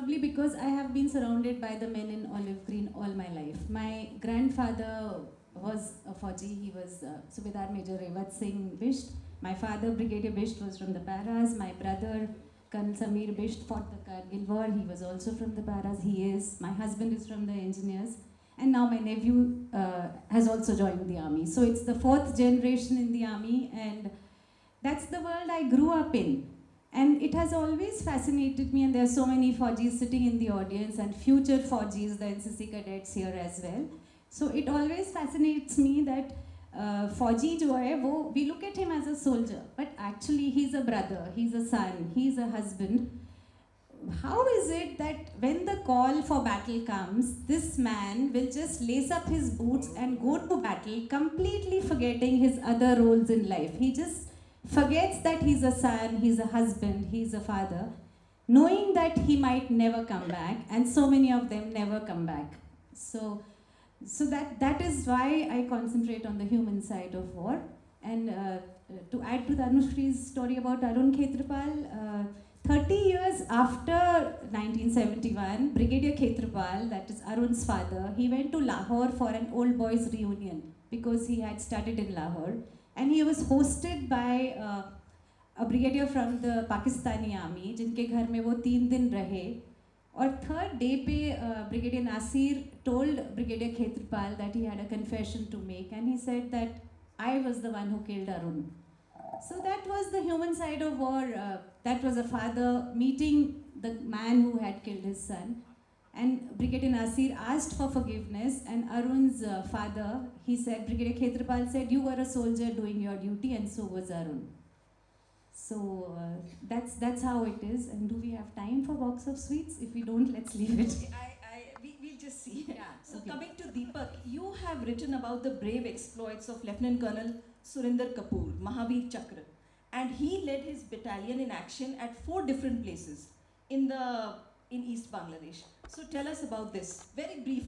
probably because I have been surrounded by the men in olive green all my life. My grandfather was a Fauji. He was Subedar Major Revat Singh Bisht. My father, Brigadier Bisht, was from the Paras. My brother, Colonel Samir Bisht, fought the Kargil War. He was also from the Paras. He is. My husband is from the engineers. And now my nephew has also joined the army. So it's the fourth generation in the army, and that's the world I grew up in. And it has always fascinated me, and there are so many Faujis sitting in the audience and future Faujis, the NCC cadets here as well. So it always fascinates me that Fauji jo hai, we look at him as a soldier, but actually he's a brother, he's a son, he's a husband. How is it that when the call for battle comes, this man will just lace up his boots and go to battle, completely forgetting his other roles in life? He just forgets that he's a son, he's a husband, he's a father, knowing that he might never come back, and so many of them never come back. So that is why I concentrate on the human side of war. And to add to the Anushri's story about Arun Khetrapal, 30 years after 1971, Brigadier Khetrapal, that is Arun's father, he went to Lahore for an old boys reunion because he had studied in Lahore. And he was hosted by a brigadier from the Pakistani army, जिनके घर में वो 3 दिन रहे. और third day पे Brigadier Nasir told Brigadier Khetrapal that he had a confession to make, and he said that I was the one who killed Arun. So that was the human side of war. That was a father meeting the man who had killed his son. And Brigadier Nasir asked for forgiveness, and Arun's father, he said, Brigadier Khetrapal said, you were a soldier doing your duty, and so was Arun. So that's how it is. And do we have time for box of sweets? If we don't, let's leave it. We'll just see. Yeah, So okay. coming to Deepak, you have written about the brave exploits of Lieutenant Colonel Surinder Kapoor, Mahavir Chakra, and he led his battalion in action at 4 different places in East Bangladesh. So tell us about this, very brief.